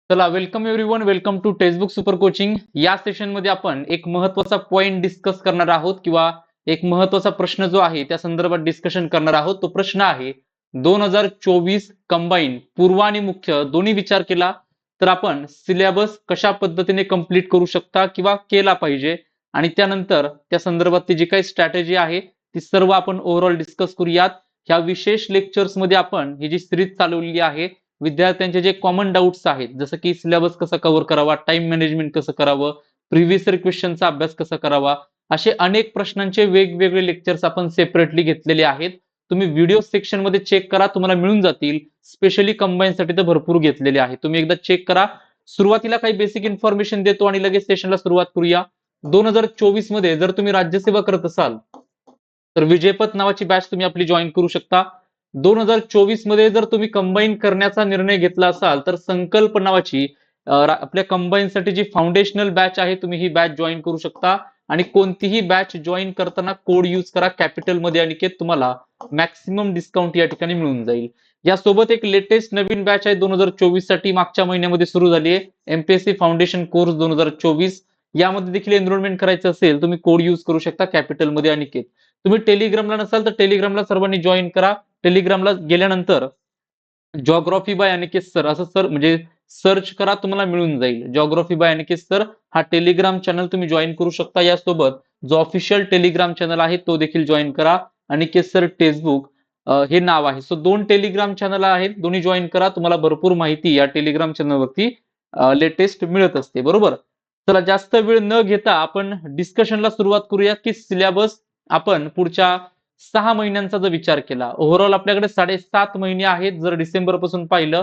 चला welcome everyone, welcome to textbook super coaching. या session मध्ये आपण एक महत्त्वाचा पॉइंट डिस्कस करणार आहोत किंवा एक महत्त्वाचा प्रश्न जो आहे त्या संदर्भात डिस्कशन करणार आहोत. तो प्रश्न आहे 2024 कंबाईन पूर्व आणि मुख्य दोन्ही विचार केला तर आपण सिलेबस कशा पद्धतीने कंप्लीट करू शकता किंवा केला पाहिजे आणि त्यानंतर त्या संदर्भात जी काही स्ट्रॅटेजी आहे ती सर्व आपण ओव्हरऑल डिस्कस करूयात. ह्या विशेष लेक्चर्स मध्ये आपण ही जी सिरीज चालवलेली आहे विद्यार्थ्यांचे जे कॉमन डाऊट्स आहेत जसं की सिलेबस कसा कव्हर करावा, टाइम मॅनेजमेंट कसं करावं, प्रिव्हियस इयर क्वेश्चनचा अभ्यास कसा करावा, असे अनेक प्रश्नांचे वेगवेगळे लेक्चर्स आपण सेपरेटली घेतलेले आहेत. तुम्ही व्हिडिओ सेक्शन मध्ये चेक करा, तुम्हाला मिळून जातील. स्पेशली कंबाईन साठी तर भरपूर घेतलेले आहे, तुम्ही एकदा चेक करा. सुरुवातीला काही बेसिक इन्फॉर्मेशन देतो आणि लगेच सेशनला सुरुवात करूया. 2024 मध्ये जर तुम्ही राज्यसेवा करत असाल तर विजयपथ नावाची बॅच तुम्ही आपली जॉईन करू शकता. 2024 मध्ये जर तुम्ही कंबाईन करण्याचा निर्णय घेतला असाल तर संकल्प नावाची आपल्या कंबाईन साठी जी फाउंडेशनल बॅच आहे तुम्ही ही बॅच जॉईन करू शकता. आणि कोणतीही बॅच जॉईन करताना कोड यूज करा कॅपिटल मध्ये, अनिकेत तुम्हाला मॅक्सिमम डिस्काउंट या ठिकाणी मिळून जाईल. यासोबत एक लेटेस्ट नवीन बॅच आहे 2024 साठी, मागच्या महिन्यामध्ये सुरू झाली आहे, एमपीएससी फाउंडेशन कोर्स 2024. यामध्ये देखील एनरोलमेंट करायचं असेल तुम्ही कोड यूज करू शकता कॅपिटल मध्ये अनिकेत. तुम्ही टेलिग्रामला नसाल तर टेलिग्रामला सर्वांनी जॉईन करा. टेलिग्रामला गेल्यानंतर जॉग्राफी बाय अनिकेत सर असं सर म्हणजे सर्च करा, तुम्हाला मिळून जाईल. जॉग्राफी बाय अनिकेत सर हा टेलिग्राम चॅनल तुम्ही जॉईन करू शकता. यासोबत जो ऑफिशियल टेलिग्राम चॅनल आहे तो देखील जॉईन करा. अनिकेत सर टेक्स्टबुक हे नाव आहे. सो 2 टेलिग्राम चॅनल आहेत, दोन्ही जॉईन करा. तुम्हाला भरपूर माहिती या टेलिग्राम चॅनलवरती लेटेस्ट मिळत असते. बरोबर. चला जास्त वेळ न घेता आपण डिस्कशनला सुरुवात करूया की सिलेबस आपण पुढच्या 6 महिन्यांचा जर विचार केला, ओव्हरऑल आपल्याकडे 7.5 महिने आहेत जर डिसेंबर पासून पाहिलं.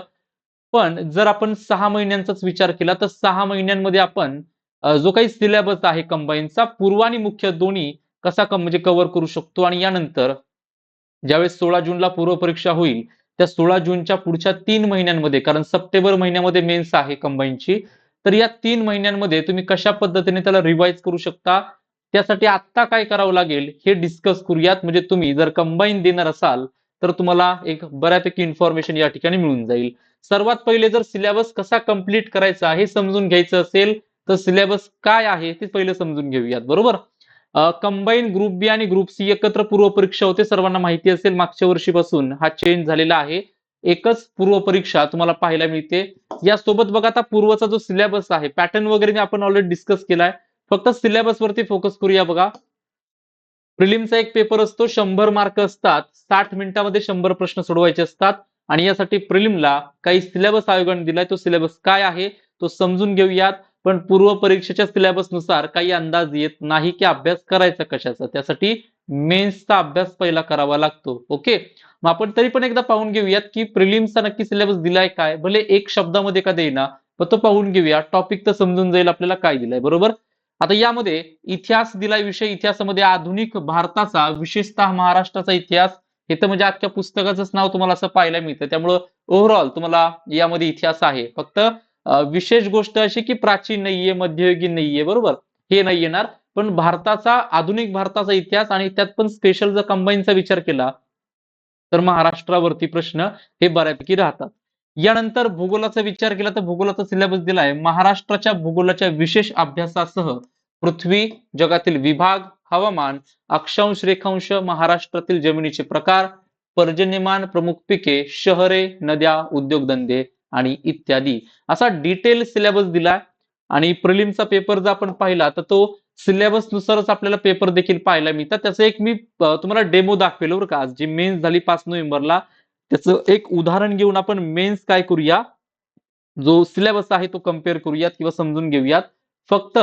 पण जर आपण 6 महिन्यांचाच विचार केला तर 6 महिन्यांमध्ये आपण जो काही सिलेबस आहे कंबाईनचा पूर्व आणि मुख्य दोन्ही कसा म्हणजे कव्हर करू शकतो. आणि यानंतर ज्यावेळेस 16 जूनला पूर्व परीक्षा होईल त्या 16 जूनच्या पुढच्या 3 महिन्यांमध्ये, कारण सप्टेंबर महिन्यामध्ये मेन्स आहे कंबाईनची, तर या 3 महिन्यांमध्ये तुम्ही कशा पद्धतीने त्याला रिवाइज करू शकता, त्यासाठी आता काय करावं लागेल हे डिस्कस करूयात. म्हणजे तुम्ही जर कंबाईन देणार असाल तर तुम्हाला एक बऱ्यापैकी इन्फॉर्मेशन या ठिकाणी मिळून जाईल. सर्वात पहिले जर सिलेबस कसा कंप्लीट करायचा हे समजून घ्यायचं असेल तर सिलेबस काय आहे ते पहिले समजून घेऊयात. बरोबर. कंबाईन ग्रुप बी आणि ग्रुप सी एकत्र पूर्व परीक्षा होते, सर्वांना माहिती असेल. मागच्या वर्षीपासून हा चेंज झालेला आहे, एकच पूर्व परीक्षा तुम्हाला पाहायला मिळते. यासोबत बघा आता पूर्वचा जो सिलेबस आहे, पॅटर्न वगैरे आपण ऑलरेडी डिस्कस केलाय, फक्त सिलेबस वरती फोकस करूया. बघा, प्रिलिमचा एक पेपर असतो, 100 मार्क असतात, 60 मिनिटांमध्ये 100 प्रश्न सोडवायचे असतात. आणि यासाठी प्रिलिमला काही सिलेबस आयोगाने दिलाय, तो सिलेबस काय आहे तो समजून घेऊयात. पण पूर्व परीक्षेच्या सिलेबस नुसार काही अंदाज येत नाही की अभ्यास करायचा कशाचा, त्यासाठी मेन्सचा अभ्यास पहिला करावा लागतो. ओके, मग आपण तरी पण एकदा पाहून घेऊयात की प्रिलिम्सचा नक्की सिलेबस दिलाय काय, भले एक शब्दामध्ये का देईना पण तो पाहून घेऊया. टॉपिक तर समजून जाईल आपल्याला काय दिलाय. बरोबर. आता यामध्ये इतिहास दिलाय विषय, इतिहासामध्ये आधुनिक भारताचा विशेषतः महाराष्ट्राचा इतिहास, हे तर म्हणजे अख्ख्या पुस्तकाचंच नाव तुम्हाला असं पाहायला मिळतं. त्यामुळं ओव्हरऑल तुम्हाला यामध्ये इतिहास आहे. फक्त विशेष गोष्ट अशी की प्राचीन नाहीये, मध्ययुगीन नाहीये. बरोबर, हे नाही येणार. पण भारताचा, आधुनिक भारताचा इतिहास, आणि त्यात पण स्पेशल जर कंबाईनचा विचार केला तर महाराष्ट्रावरती प्रश्न हे बऱ्यापैकी राहतात. यानंतर भूगोलाचा विचार केला तर भूगोलाचा सिलेबस दिलाय महाराष्ट्राच्या भूगोलाच्या विशेष अभ्यासासह पृथ्वी, जगातील विभाग, हवामान, अक्षांश रेखांश, महाराष्ट्रातील जमिनीचे प्रकार, पर्जन्यमान, प्रमुख पिके, शहरे, नद्या, उद्योगधंदे आणि इत्यादी, असा डिटेल सिलेबस दिलाय. आणि प्रिलिमचा पेपर जर आपण पाहिला तर तो सिलेबस नुसारच आपल्याला पेपर देखील पाहायला मिळतात. त्याचं एक मी तुम्हाला डेमो दाखवेल बरं का. आज जी मेन्स झाली 5 नोव्हेंबरला, त्याचं एक उदाहरण घेऊन आपण मेन्स काय करूया, जो सिलेबस आहे तो कम्पेअर करूयात किंवा समजून घेऊयात. फक्त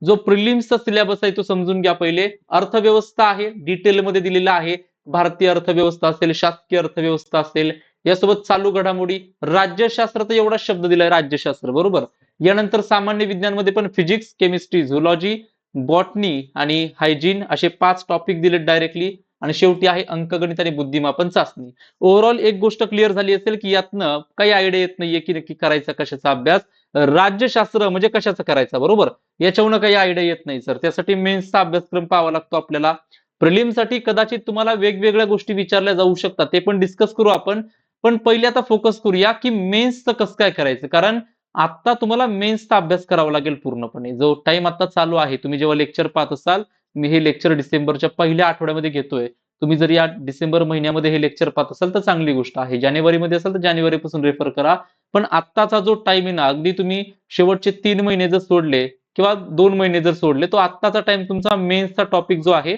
जो प्रिलिम्सचा सिलेबस आहे तो समजून घ्या पहिले. अर्थव्यवस्था आहे, डिटेलमध्ये दिलेला आहे. भारतीय अर्थव्यवस्था असेल, शासकीय अर्थव्यवस्था असेल, यासोबत चालू घडामोडी, राज्यशास्त्र तर एवढा शब्द दिलाय राज्यशास्त्र. बरोबर. यानंतर सामान्य विज्ञानमध्ये पण फिजिक्स, केमिस्ट्री, झुलॉजी, बॉटनी आणि हायजीन असे 5 टॉपिक दिलेत डायरेक्टली. आणि शेवटी आहे अंकगणित आणि बुद्धिमापन चाचणी. ओव्हरऑल एक गोष्ट क्लिअर झाली असेल की यातनं काही आयडिया येत नाहीये की नक्की करायचा कशाचा अभ्यास. राज्यशास्त्र म्हणजे कशाचा करायचा. बरोबर, याच्यावरून काही आयडिया येत नाही सर, त्यासाठी मेन्सचा अभ्यासक्रम पाहावा लागतो आपल्याला. प्रिलिमसाठी कदाचित तुम्हाला वेगवेगळ्या गोष्टी विचारल्या जाऊ शकतात, ते पण डिस्कस करू आपण. पण पहिले आता फोकस करूया की मेन्सचं कसं काय करायचं. कारण आता तुम्हाला मेन्सचा अभ्यास करावा लागेल पूर्णपणे. जो टाइम आता चालू आहे, तुम्ही जेव्हा लेक्चर पाहत असाल, मी हे लेक्चर डिसेंबरच्या पहिल्या आठवड्यामध्ये घेतोय. तुम्ही जर या डिसेंबर महिन्यामध्ये हे लेक्चर पाहत असाल तर चांगली गोष्ट आहे. जानेवारीमध्ये असाल तर जानेवारीपासून रेफर करा. पण आत्ताचा जो टाइम आहे ना, अगदी तुम्ही शेवटचे 3 महिने जर सोडले किंवा 2 महिने जर सोडले, तो आत्ताचा टाइम तुमचा मेन्सचा टॉपिक जो आहे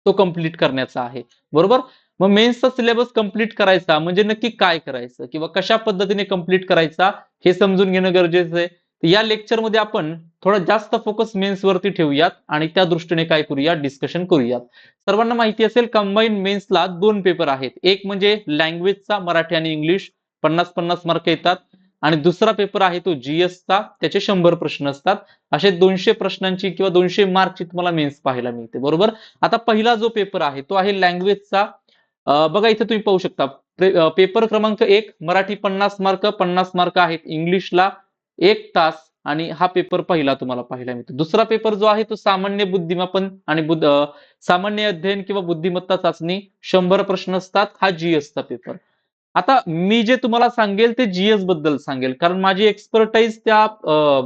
तो कंप्लीट करण्याचा आहे. बरोबर? मग मेन्सचा सिलेबस कंप्लीट करायचा म्हणजे नक्की काय करायचं किंवा कशा पद्धतीने कंप्लीट करायचा हे समजून घेणं गरजेचं आहे. या लेक्चरमध्ये आपण थोडा जास्त फोकस मेन्स वरती ठेवूयात आणि त्या दृष्टीने काय करूया, डिस्कशन करूयात. सर्वांना माहिती असेल कंबाईन मेन्सला 2 पेपर आहेत. एक म्हणजे लँग्वेजचा मराठी आणि इंग्लिश 50-50 मार्क येतात आणि दुसरा पेपर आहे तो जीएसचा, त्याचे 100 प्रश्न असतात. असे 200 प्रश्नांची किंवा 200 मार्कची तुम्हाला मेन्स पाहायला मिळते. बरोबर? आता पहिला जो पेपर आहे तो आहे लँग्वेजचा. बघा इथे तुम्ही पाहू शकता पेपर क्रमांक 1 मराठी 50 मार्क आहेत. इंग्लिशला 1 तास आणि हा पेपर पहिला तुम्हाला पाहायला मिळतो. दुसरा पेपर जो आहे तो सामान्य बुद्धिमापन आणि सामान्य अध्ययन किंवा बुद्धिमत्ता चाचणी 100 प्रश्न असतात. हा जीएसचा पेपर. आता मी जे तुम्हाला सांगेल ते जीएस बद्दल सांगेल कारण माझी एक्सपर्टाईज त्या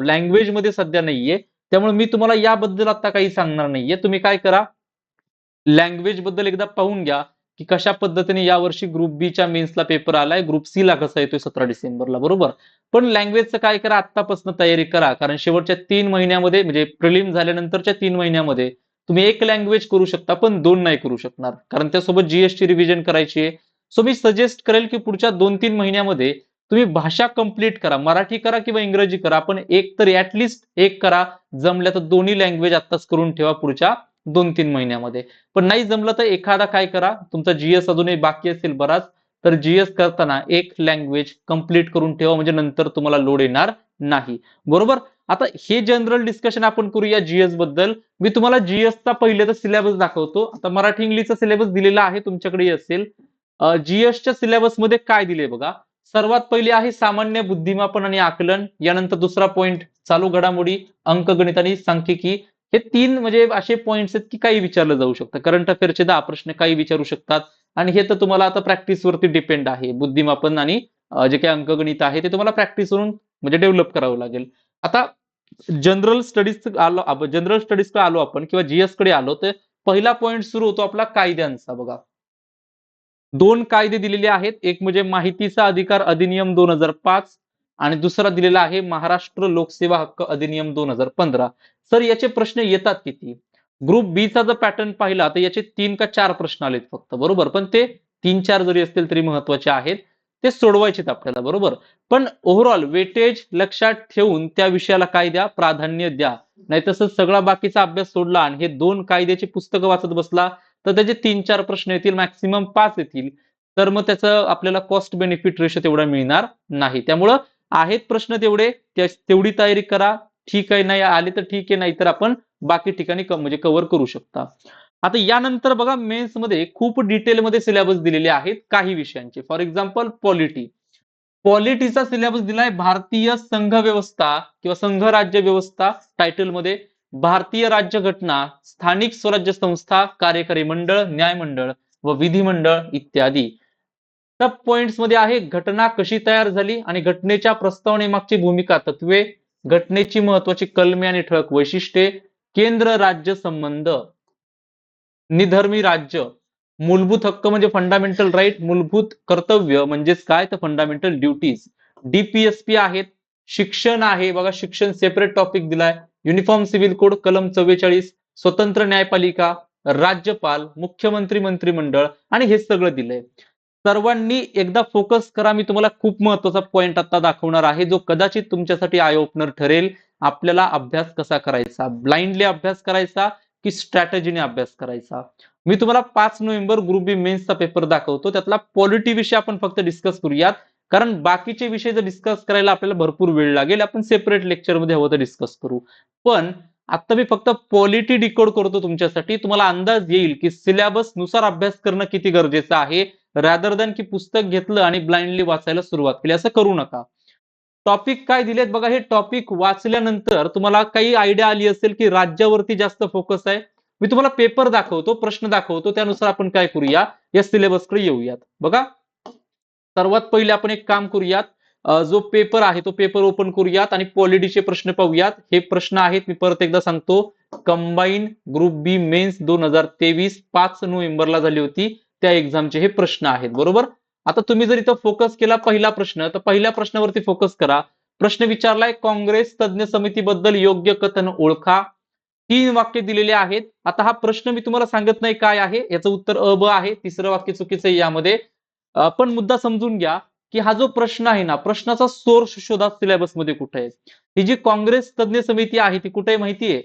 लँग्वेज मध्ये सध्या नाहीये. त्यामुळे मी तुम्हाला याबद्दल आता काही सांगणार नाहीये. तुम्ही काय करा, लँग्वेज बद्दल एकदा पाहून घ्या की कशा पद्धतीने यावर्षी ग्रुप बी च्या मेन्सला पेपर आलाय, ग्रुप सी ला कसा येतोय 17 डिसेंबरला. बरोबर? पण लँग्वेजचं काय करा, आतापासून तयारी करा कारण शेवटच्या 3 महिन्यामध्ये म्हणजे प्रिलिम झाल्यानंतरच्या 3 महिन्यामध्ये तुम्ही एक लँग्वेज करू शकता पण 2 नाही करू शकणार कारण त्यासोबत जीएसटी रिव्हिजन करायची आहे. सो मी सजेस्ट करेल की पुढच्या 2-3 महिन्यामध्ये तुम्ही भाषा कंप्लीट करा. मराठी करा किंवा इंग्रजी करा पण एक तर ऍटलिस्ट एक करा. जमल्या तर दोन्ही लँग्वेज आत्ताच करून ठेवा पुढच्या 2-3 महिन्यामध्ये. पण नाही जमलं तर एखादा काय करा, तुमचा जीएस अजूनही बाकी असेल बराच, तर जीएस करताना एक लँग्वेज कंप्लीट करून ठेवा म्हणजे नंतर तुम्हाला लोड येणार नाही. बरोबर? आता हे जनरल डिस्कशन आपण करूया जीएस बद्दल. मी तुम्हाला जीएसचा पहिले तर सिलेबस दाखवतो. आता मराठी इंग्लिशचा सिलेबस दिलेला आहे, तुमच्याकडे असेल. जीएसच्या सिलेबस मध्ये काय दिले बघा. सर्वात पहिले आहे सामान्य बुद्धिमापन आणि आकलन. यानंतर दुसरा पॉइंट चालू घडामोडी, अंकगणित आणि सांख्यिकी. हे 3 म्हणजे असे पॉइंट्स आहेत की काही विचारलं जाऊ शकतं. करंट अफेअरचे 10 प्रश्न काही विचारू शकतात आणि हे तर तुम्हाला आता प्रॅक्टिस वरती डिपेंड आहे. बुद्धिमापन आणि जे काही अंकगणित आहे ते तुम्हाला प्रॅक्टिस वरून म्हणजे डेव्हलप करावं लागेल. आता जनरल स्टडीज आलो, जनरल स्टडीजकडे आलो आपण किंवा जीएस कडे आलो तर पहिला पॉइंट सुरू होतो आपला कायद्यांचा. बघा 2 कायदे दिलेले आहेत. एक म्हणजे माहितीचा अधिकार अधिनियम 2005 आणि दुसरा दिलेला आहे महाराष्ट्र लोकसेवा हक्क अधिनियम 2015. सर याचे प्रश्न येतात किती? ग्रुप बी चा जर पॅटर्न पाहिला तर याचे 3 का 4 प्रश्न आलेत फक्त. बरोबर? पण ते 3-4 जरी असतील तरी महत्वाचे आहेत. ते सोडवायचेत आपल्याला. बरोबर? पण ओव्हरऑल वेटेज लक्षात ठेवून त्या विषयाला काय द्या, प्राधान्य द्या. नाही तसं सगळा बाकीचा अभ्यास सोडला आणि हे 2 कायद्याची पुस्तकं वाचत बसला तर त्याचे 3-4 प्रश्न येतील, मॅक्सिमम 5 येतील. तर मग त्याचं आपल्याला कॉस्ट बेनिफिट रेशो तेवढा मिळणार नाही. त्यामुळं आहेत प्रश्न तेवढे, तेवढी तयारी करा. ठीक आहे, नाही आले तर ठीक आहे, नाही तर आपण बाकी ठिकाणी म्हणजे कव्हर करू शकता. आता यानंतर बघा मेन्स मध्ये खूप डिटेलमध्ये सिलेबस दिलेले आहेत काही विषयांचे. For example polity. पॉलिटीचा सिलेबस दिलाय भारतीय संघ व्यवस्था किंवा संघ राज्य व्यवस्था टायटलमध्ये. भारतीय राज्यघटना, स्थानिक स्वराज्य संस्था, कार्यकारी मंडळ, न्यायमंडळ व विधिमंडळ इत्यादी. सब पॉइंट्स मध्ये आहे घटना कशी तयार झाली आणि घटनेच्या प्रस्तावनेमागची भूमिका, तत्वे, घटनेची महत्वाची कलमे आणि ठळक वैशिष्ट्ये, केंद्र राज्य संबंध, निधर्मी राज्य, मूलभूत हक्क म्हणजे फंडामेंटल राईट, मूलभूत कर्तव्य म्हणजेच काय तर फंडामेंटल ड्युटीज, डीपीएसपी आहेत, शिक्षण आहे बघा, शिक्षण सेपरेट टॉपिक दिलाय, युनिफॉर्म सिव्हिल कोड कलम 44, स्वतंत्र न्यायपालिका, राज्यपाल, मुख्यमंत्री मंत्रिमंडळ आणि हे सगळं दिलंय. सर्वांनी एकदा फोकस करा. मी तुम्हाला खूप महत्वाचा पॉइंट आता दाखवणार आहे जो कदाचित तुमच्यासाठी आय ओपनर ठरेल. आपल्याला अभ्यास कसा करायचा, ब्लाइंडली अभ्यास करायचा की स्ट्रॅटेजीने अभ्यास करायचा. मी तुम्हाला 5 नोव्हेंबर ग्रुप बी मेन्सचा पेपर दाखवतो. त्यातला पॉलिटी विषय आपण फक्त डिस्कस करूयात कारण बाकीचे विषय जर डिस्कस करायला आपल्याला भरपूर वेळ लागेल. आपण सेपरेट लेक्चर मध्ये हवं तर डिस्कस करू. पण आता मी फक्त पॉलिटी डिकोड करतो तुमच्यासाठी. तुम्हाला अंदाज येईल की सिलेबस नुसार अभ्यास करणं किती गरजेचं आहे, रॅदर दॅन की पुस्तक घेतलं आणि ब्लाइंडली वाचायला सुरुवात केली. असं करू नका. टॉपिक काय दिलेत बघा. हे टॉपिक वाचल्यानंतर तुम्हाला काही आयडिया आली असेल की राज्यावरती जास्त फोकस आहे. मी तुम्हाला पेपर दाखवतो, प्रश्न दाखवतो, त्यानुसार आपण काय करूया, या सिलेबसकडे येऊयात. बघा सर्वात पहिले आपण एक काम करूयात. जो पेपर आहे तो पेपर ओपन करूयात आणि पॉलिटीचे प्रश्न पाहूयात. हे प्रश्न आहेत, मी परत एकदा सांगतो, कंबाईन ग्रुप बी मेन्स 2023 5 नोव्हेंबरला झाली होती, त्या एक्झामचे हे प्रश्न आहेत. बरोबर. आता तुम्ही जर इथं फोकस केला पहिला प्रश्न, तर पहिल्या प्रश्नावरती फोकस करा. प्रश्न विचारलाय, काँग्रेस तज्ञ समितीबद्दल योग्य कथन ओळखा. 3 वाक्य दिलेले आहेत. आता हा प्रश्न मी तुम्हाला सांगत नाही काय आहे, याचं उत्तर अ ब आहे. तिसरं वाक्य चुकीचं आहे यामध्ये. पण मुद्दा समजून घ्या की हा जो प्रश्न आहे ना, प्रश्नाचा सोर्स शोधा सिलेबसमध्ये कुठे आहे. ही जी काँग्रेस तज्ञ समिती आहे ती कुठे आहे माहितीये?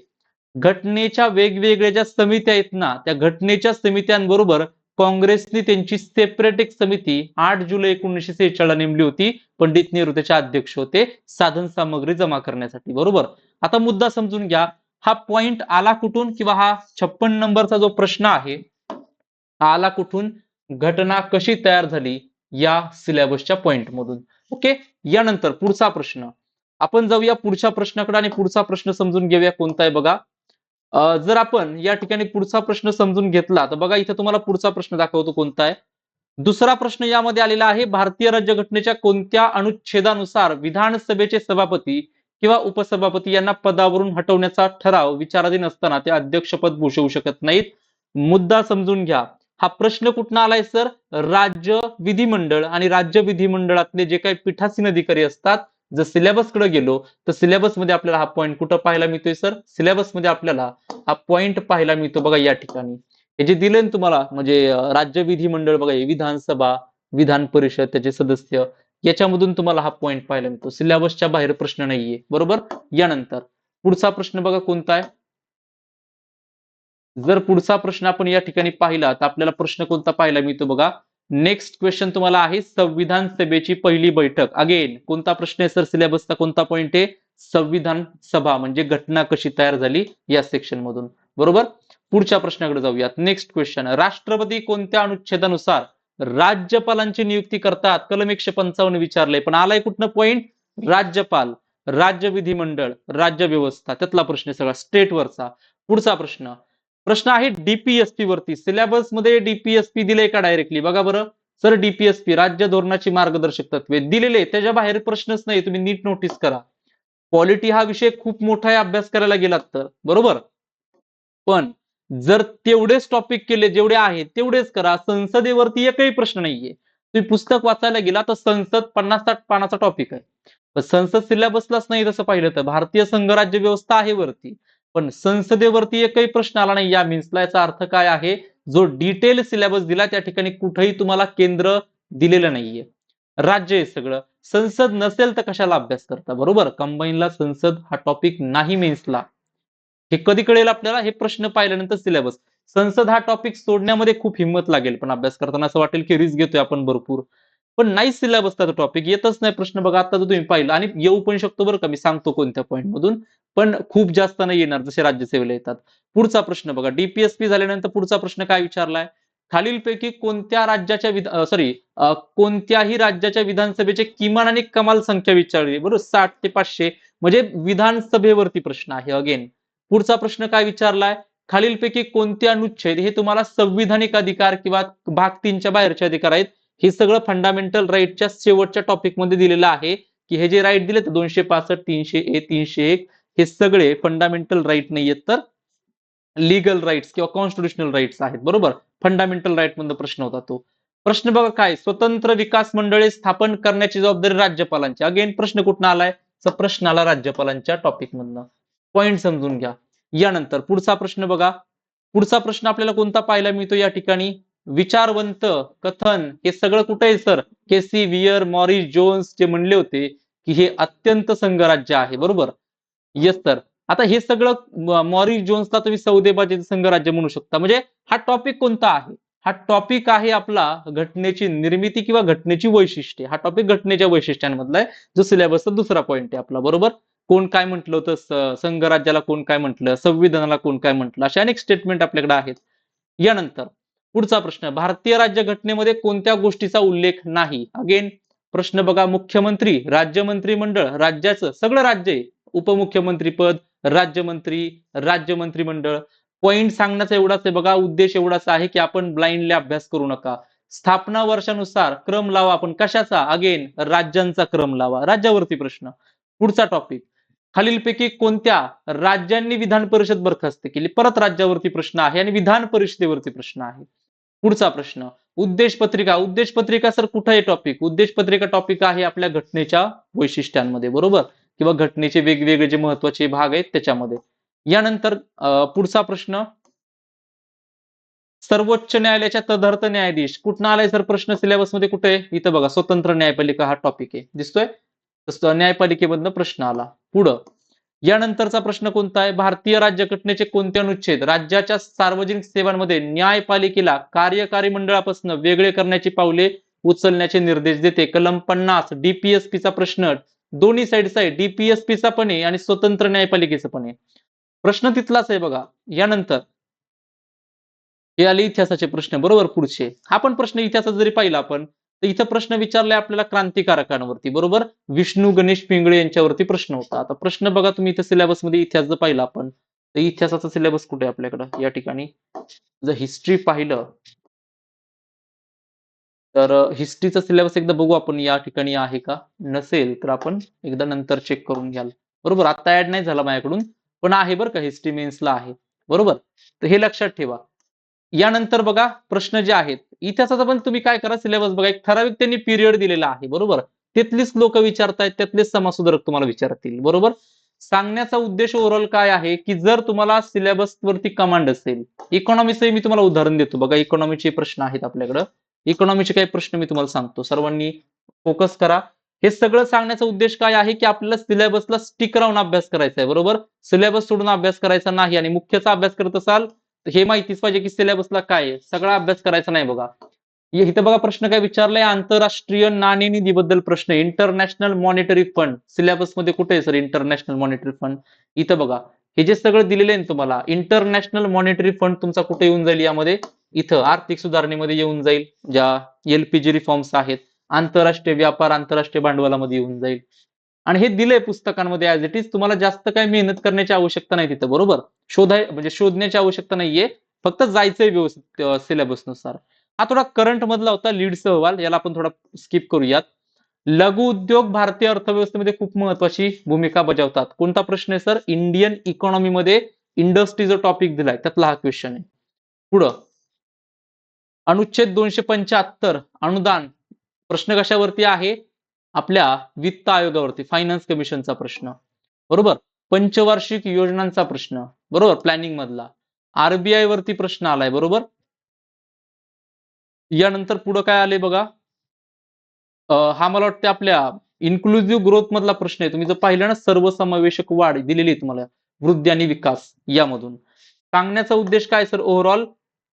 घटनेच्या वेगवेगळ्या ज्या समित्या आहेत ना, त्या घटनेच्या समित्यांबरोबर काँग्रेसने त्यांची सेपरेट एक समिती 8 जुलै 1946 ला नेमली होती. पंडित नेहरू त्याचे अध्यक्ष होते, साधन सामग्री जमा करण्यासाठी. बरोबर. आता मुद्दा समजून घ्या, हा पॉइंट आला कुठून, किंवा हा 56 नंबरचा जो प्रश्न आहे हा आला कुठून? घटना कशी तयार झाली या सिलेबसच्या पॉइंट मधून. ओके. यानंतर पुढचा प्रश्न, आपण जाऊया पुढच्या प्रश्नाकडे आणि पुढचा प्रश्न समजून घेऊया कोणता आहे बघा. जर आपण या ठिकाणी पुढचा प्रश्न समजून घेतला तर बघा, इथं तुम्हाला पुढचा प्रश्न दाखवतो कोणता आहे. दुसरा प्रश्न यामध्ये आलेला आहे, भारतीय राज्यघटनेच्या कोणत्या अनुच्छेदानुसार विधानसभेचे सभापती किंवा उपसभापती यांना पदावरून हटवण्याचा ठराव विचाराधीन असताना ते अध्यक्षपद भूषवू शकत नाहीत. मुद्दा समजून घ्या. हा प्रश्न कुठून आलाय सर? राज्य विधिमंडळ आणि राज्य विधिमंडळातले जे काही पीठासीन अधिकारी असतात, जर सिलेबस कडे गेलो तर सिलेबस मध्ये आपल्याला हा पॉइंट कुठं पाहायला मिळतोय सर? सिलेबस मध्ये आपल्याला हा पॉइंट पाहायला मिळतो बघा या ठिकाणी. हे जे दिले ना तुम्हाला, म्हणजे राज्य विधिमंडळ बघा, विधानसभा, विधान परिषद, त्याचे सदस्य, याच्यामधून तुम्हाला हा पॉइंट पाहायला मिळतो. सिलेबसच्या बाहेर प्रश्न नाहीये. बरोबर. यानंतर पुढचा प्रश्न बघा कोणता आहे. जर पुढचा प्रश्न आपण या ठिकाणी पाहिला तर आपल्याला प्रश्न कोणता पाहायला मिळतो बघा. नेक्स्ट क्वेश्चन तुम्हाला आहे, संविधान सभेची पहिली बैठक. अगेन कोणता प्रश्न आहे सर? सिलेबसचा कोणता पॉइंट आहे? संविधान सभा म्हणजे घटना कशी तयार झाली या सेक्शन मधून. बरोबर. पुढच्या प्रश्नाकडे जाऊयात. नेक्स्ट क्वेश्चन, राष्ट्रपती कोणत्या अनुच्छेदानुसार राज्यपालांची नियुक्ती करतात? कलम 155 विचारलंय, पण आलाय कुठनं पॉइंट? राज्यपाल, राज्य विधिमंडळ, राज्य व्यवस्था, त्यातला प्रश्न सगळा स्टेट वरचा. पुढचा प्रश्न, प्रश्न आहे डीपीएसपी वरती. सिलेबस मध्ये डीपीएसपी दिले का डायरेक्टली? बघा बरं सर, डीपीएसपी राज्य धोरणाची मार्गदर्शक तत्वे दिलेले, त्याच्या बाहेर प्रश्नच नाही. तुम्ही नीट नोटीस करा. पॉलिटी हा विषय खूप मोठा आहे अभ्यास करायला गेलात तर. बरोबर. पण जर तेवढेच टॉपिक केले जेवढे आहेत तेवढेच करा. संसदेवरती एकही प्रश्न नाहीये. तुम्ही पुस्तक वाचायला गेला तर संसद 50-60 पानाचा टॉपिक आहे. पण संसद सिलेबसलाच नाही तसं पाहिलं तर. भारतीय संघराज्य व्यवस्था आहे वरती, पण संसदेवरती एकही प्रश्न आला नाही या मीन्सला. याचा अर्थ काय आहे? जो डिटेल सिलेबस दिला त्या ठिकाणी कुठेही तुम्हाला केंद्र दिलेलं नाहीये. राज्य आहे सगळं. संसद नसेल तर कशाला अभ्यास करता? बरोबर. कंबाईनला संसद हा टॉपिक नाही मेन्सला. हे कधी कळेल आपल्याला? हे प्रश्न पाहिल्यानंतर सिलेबस. संसद हा टॉपिक सोडण्यामध्ये खूप हिंमत लागेल, पण अभ्यास करताना असं वाटेल की रिस्क घेतोय आपण भरपूर. पण नाही सिलेबस त्याचा टॉपिक येतच नाही प्रश्न. बघा आता तुम्ही पाहिलं, आणि येऊ पण शकतो बरं का, मी सांगतो कोणत्या पॉईंट मधून, पण खूप जास्त नाही येणार जसे राज्यसेवेला येतात. पुढचा प्रश्न बघा, डीपीएसपी झाल्यानंतर पुढचा प्रश्न काय विचारलाय? खालीलपैकी कोणत्या राज्याच्या कोणत्याही राज्याच्या विधानसभेचे किमान आणि कमाल संख्या विचारली? बरोबर. 60 ते 500 म्हणजे विधानसभेवरती प्रश्न आहे. अगेन पुढचा प्रश्न काय विचारलाय? खालीलपैकी कोणते अनुच्छेद हे तुम्हाला संविधानिक अधिकार किंवा भाग 3च्या बाहेरचे अधिकार आहेत? हे सगळं फंडामेंटल राईटच्या शेवटच्या टॉपिक मध्ये दिलेलं आहे, की हे जे राईट दिले 265, 300A, 301 हे सगळे फंडामेंटल राईट नाहीयेत, तर लीगल राईट्स किंवा कॉन्स्टिट्युशनल राईट्स आहेत. बरोबर. फंडामेंटल राईट मधला प्रश्न होता तो. प्रश्न बघा काय, स्वतंत्र विकास मंडळे स्थापन करण्याची जबाबदारी राज्यपालांची. अगेन प्रश्न कुठून आलाय? तर प्रश्न आला राज्यपालांच्या टॉपिक मधनं. पॉइंट समजून घ्या. यानंतर पुढचा प्रश्न बघा. पुढचा प्रश्न आपल्याला कोणता पाहायला मिळतो या ठिकाणी? विचारवंत, कथन, हे सगळं कुठे आहे सर? केसी वियर, मॉरिस जोन्स जे म्हणले होते की हे अत्यंत संघराज्य आहे. बरोबर. Yes sir. आता हे सगळं मॉरिस जोन्सला तुम्ही सौदेबाजी संघराज्य म्हणू शकता. म्हणजे हा टॉपिक कोणता आहे? हा टॉपिक आहे आपला घटनेची निर्मिती किंवा घटनेची वैशिष्ट्ये. हा टॉपिक घटनेच्या वैशिष्ट्यांमधला आहे, जो सिलेबसचा दुसरा पॉइंट आहे आपला. बरोबर. कोण काय म्हटलं होतं? संघराज्याला कोण काय म्हटलं? संविधानाला कोण काय म्हटलं? अशा अनेक स्टेटमेंट आपल्याकडे आहेत. यानंतर पुढचा प्रश्न, भारतीय राज्यघटनेमध्ये कोणत्या गोष्टीचा उल्लेख नाही? अगेन प्रश्न बघा, मुख्यमंत्री, राज्य मंत्रिमंडळ, राज्याचं सगळं राज्य आहे, उपमुख्यमंत्री पद, राज्यमंत्री, राज्य मंत्रिमंडळ. पॉइंट सांगण्याचा एवढाच आहे बघा, उद्देश एवढाच आहे की आपण ब्लाइंडली अभ्यास करू नका. स्थापना वर्षानुसार क्रम लावा. पण कशाचा? अगेन राज्यांचा क्रम लावा. राज्यावरती प्रश्न. पुढचा टॉपिक, खालीलपैकी कोणत्या राज्यांनी विधान परिषद बरखास्त केली? परत राज्यावरती प्रश्न आहे आणि विधान परिषदेवरती प्रश्न आहे. पुढचा प्रश्न, उद्देश पत्रिका. उद्देश पत्रिका सर कुठे आहे टॉपिक? उद्देश पत्रिका टॉपिक आहे आपल्या घटनेच्या वैशिष्ट्यांमध्ये, बरोबर, किंवा घटनेचे वेगवेगळे जे महत्वाचे भाग आहेत त्याच्यामध्ये. यानंतर पुढचा प्रश्न, सर्वोच्च न्यायालयाच्या तदर्थ न्यायाधीश कुठं आलाय सर प्रश्न सिलेबस मध्ये? कुठे आहे? इथं बघा, स्वतंत्र न्यायपालिका हा टॉपिक आहे, दिसतोय? न्यायपालिकेमधनं प्रश्न आला. पुढं यानंतरचा प्रश्न कोणता आहे? भारतीय राज्यघटनेचे कोणते अनुच्छेद राज्याच्या सार्वजनिक सेवांमध्ये न्यायपालिकेला कार्यकारी मंडळापासून वेगळे करण्याची पावले उचलण्याचे निर्देश देते? कलम 50. डीपीएसपीचा प्रश्न दोन्ही साईडचा आहे, डीपीएसपीचा पण आहे आणि स्वतंत्र न्यायपालिकेचा पण आहे. प्रश्न तिथलाच आहे बघा. यानंतर हे आले इतिहासाचे प्रश्न, बरोबर. पुढचे आपण प्रश्न इतिहासात जरी पाहिला आपण, तर इथं प्रश्न विचारलाय आपल्याला क्रांतिकारकांवरती, बरोबर. विष्णू गणेश पिंगळे यांच्यावरती प्रश्न होता. आता प्रश्न बघा तुम्ही इथं सिलेबस मध्ये इतिहास जर पाहिला आपण, तर इतिहासाचा सिलेबस कुठे आहे आपल्याकडं? या ठिकाणी जर हिस्ट्री पाहिलं तर हिस्ट्रीचा सिलेबस एकदा बघू आपण, या ठिकाणी आहे का? नसेल तर आपण एकदा नंतर चेक करून घ्याल, बरोबर. आता ऍड नाही झाला माझ्याकडून, पण आहे बरं का, हिस्ट्री मेन्सला आहे, बरोबर. तर हे लक्षात ठेवा. यानंतर बघा प्रश्न जे आहेत इतिहासाचा पण तुम्ही काय करा, सिलेबस बघा, एक ठराविक त्यांनी पिरियड दिलेला आहे, बरोबर. तिथलीच लोक विचारतायत, त्यातलेच समाजसुधारक तुम्हाला विचारतील, बरोबर. सांगण्याचा उद्देश ओव्हरऑल काय आहे, की जर तुम्हाला सिलेबस वरती कमांड असेल, इकॉनॉमीचे मी तुम्हाला उदाहरण देतो बघा, इकॉनॉमीचे प्रश्न आहेत आपल्याकडे. इकॉनॉमीचे काही प्रश्न मी तुम्हाला सांगतो, सर्वांनी फोकस करा. हे सगळं सांगण्याचा उद्देश काय आहे, की आपल्याला सिलेबसला स्टिक राहून अभ्यास करायचा आहे, बरोबर. सिलेबस सोडून अभ्यास करायचा नाही. आणि मुख्यचा अभ्यास करत असाल तर हे माहितीच पाहिजे की सिलेबसला काय आहे, सगळा अभ्यास करायचा नाही बघा. इथं बघा प्रश्न काय विचारलाय, आंतरराष्ट्रीय नाणेनिधीबद्दल प्रश्न, इंटरनॅशनल मॉनिटरी फंड. सिलेबस मध्ये कुठे आहे सर इंटरनॅशनल मॉनिटरी फंड? इथं बघा, हे जे सगळं दिलेलं आहे तुम्हाला, इंटरनॅशनल मॉनिटरी फंड तुमचा कुठे येऊन जाईल यामध्ये? इथं आर्थिक सुधारणेमध्ये येऊन जाईल, ज्या एलपीजी रिफॉर्म्स आहेत. आंतरराष्ट्रीय व्यापार, आंतरराष्ट्रीय भांडवलामध्ये येऊन जाईल. आणि हे दिलंय पुस्तकांमध्ये ऍज इट इज, तुम्हाला जास्त काही मेहनत करण्याची आवश्यकता नाही तिथं, बरोबर. म्हणजे शोधण्याची आवश्यकता नाहीये, फक्त जायचंय व्यवस्थित सिलेबस नुसार. हा थोडा करंट मधला होता, लीड्स अहवाल, याला आपण थोडा स्किप करूयात. लघु उद्योग भारतीय अर्थव्यवस्थेमध्ये खूप महत्वाची भूमिका बजावतात. कोणता प्रश्न आहे सर? इंडियन इकॉनॉमी मध्ये इंडस्ट्री जो टॉपिक दिलाय त्यातला हा क्वेश्चन आहे. पुढं अनुच्छेद 275 अनुदान, प्रश्न कशावरती आहे? आपल्या वित्त आयोगावरती, फायनान्स कमिशनचा प्रश्न, बरोबर. पंचवार्षिक योजनांचा प्रश्न, बरोबर, प्लॅनिंग मधला. आरबीआय वरती प्रश्न आलाय, बरोबर. यानंतर पुढे काय आले बघा, हा मला वाटतं आपल्या इन्क्लुझिव्ह ग्रोथ मधला प्रश्न आहे. तुम्ही जर पाहिलं ना, सर्वसमावेशक वाढ दिलेली आहे तुम्हाला, वृद्धी आणि विकास यामधून. सांगण्याचा उद्देश काय सर ओव्हरऑल,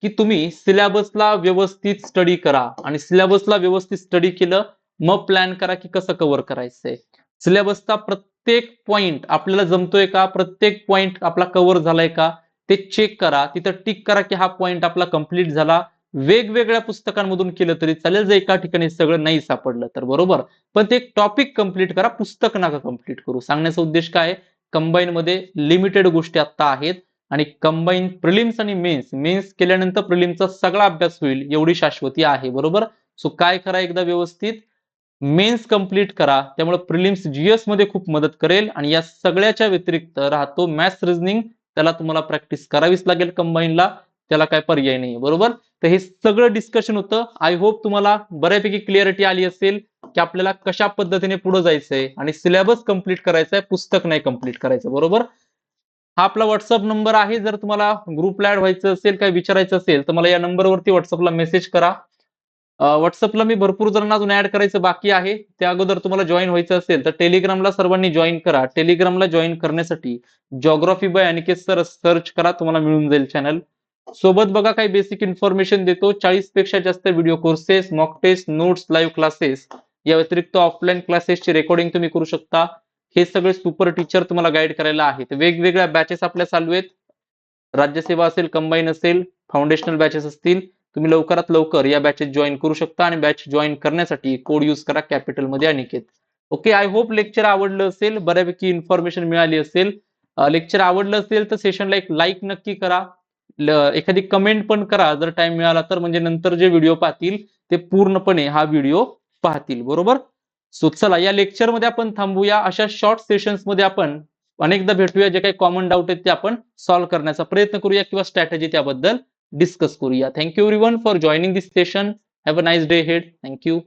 की तुम्ही सिलेबसला व्यवस्थित स्टडी करा, आणि सिलेबसला व्यवस्थित स्टडी केलं मग प्लॅन करा की कसं कव्हर करायचंय. सिलेबसचा प्रत्येक पॉइंट आपल्याला जमतोय का, प्रत्येक पॉइंट आपला कव्हर झालाय का ते चेक करा. तिथं टिक करा की हा पॉइंट आपला कंप्लीट झाला. वेगवेगळ्या पुस्तकांमधून केलं तरी चालेल, जर एका ठिकाणी सगळं नाही सापडलं तर, बरोबर. पण ते टॉपिक कंप्लीट करा, पुस्तक नका कंप्लीट करू. सांगण्याचा उद्देश काय? कंबाईन मध्ये लिमिटेड गोष्टी आता आहेत, आणि कंबाईन प्रिलिम्स आणि मेन्स केल्यानंतर प्रिलिम्सचा सगळा अभ्यास होईल एवढी शाश्वती आहे, बरोबर. सो काय करा, एकदा व्यवस्थित मेन्स कंप्लीट करा, त्यामुळे प्रिलिम्स जीएस मध्ये खूप मदत करेल. आणि या सगळ्याच्या व्यतिरिक्त राहतो मॅथ्स रिझनिंग, त्याला तुम्हाला प्रॅक्टिस करावीच लागेल कंबाईनला, त्याला काय पर्याय नाही, बरोबर. तर हे सगळं डिस्कशन होतं. आय होप तुम्हाला बऱ्यापैकी क्लिअरिटी आली असेल की आपल्याला कशा पद्धतीने पुढे जायचंय, आणि सिलेबस कंप्लीट करायचा आहे, पुस्तक नाही कंप्लीट करायचं, बरोबर. हा आपला व्हॉट्सअप नंबर आहे, जर तुम्हाला ग्रुपला ऍड व्हायचं असेल, काय विचारायचं असेल तर मला या नंबरवरती व्हॉट्सअपला मेसेज करा. व्हॉट्सअपला मी भरपूर जणांना अजून ऍड करायचं बाकी आहे. त्या अगोदर तुम्हाला जॉईन व्हायचं असेल तर टेलिग्रामला सर्वांनी जॉईन करा. टेलिग्रामला जॉईन करण्यासाठी geography by Aniket sir search करा, तुम्हाला मिळून जाईल चॅनल. सोबत बघा काही बेसिक इन्फॉर्मेशन देतो, 40 पेक्षा जास्त video courses, mock test, notes, live classes, या व्यतिरिक्त ऑफलाईन क्लासेसची रेकॉर्डिंग तुम्ही करू शकता. हे सगळे सुपर टीचर तुम्हाला गाईड करायला आहेत. वेगवेगळ्या बॅचेस आपल्या चालू आहेत, राज्यसेवा असेल, कंबाईन असेल, फाउंडेशनल बॅचेस असतील. तुम्ही लवकरात लवकर या बॅचेस जॉईन करू शकता, आणि बॅच जॉईन करण्यासाठी कोड यूज करा कॅपिटल मध्ये Aniket. Okay, I hope lecture आवडलं असेल, बऱ्यापैकी इन्फॉर्मेशन मिळाली असेल. लेक्चर आवडलं असेल तर सेशनला एक लाईक नक्की करा. एखादी कमेंट पण करा जर टाइम मिळाला तर, म्हणजे नंतर जे व्हिडिओ पाहतील ते पूर्णपणे हा व्हिडिओ पाहतील. बरोबर. सो चला या लेक्चर मध्ये आपण थांबूया. अशा शॉर्ट सेशन्स मध्ये आपण अनेकदा भेटूया. जे काही कॉमन डाऊट आहेत ते आपण सॉल्व्ह करण्याचा प्रयत्न करूया किंवा स्ट्रॅटेजी त्याबद्दल डिस्कस करूया. Thank you everyone for joining this session. Have a nice day head. Thank you.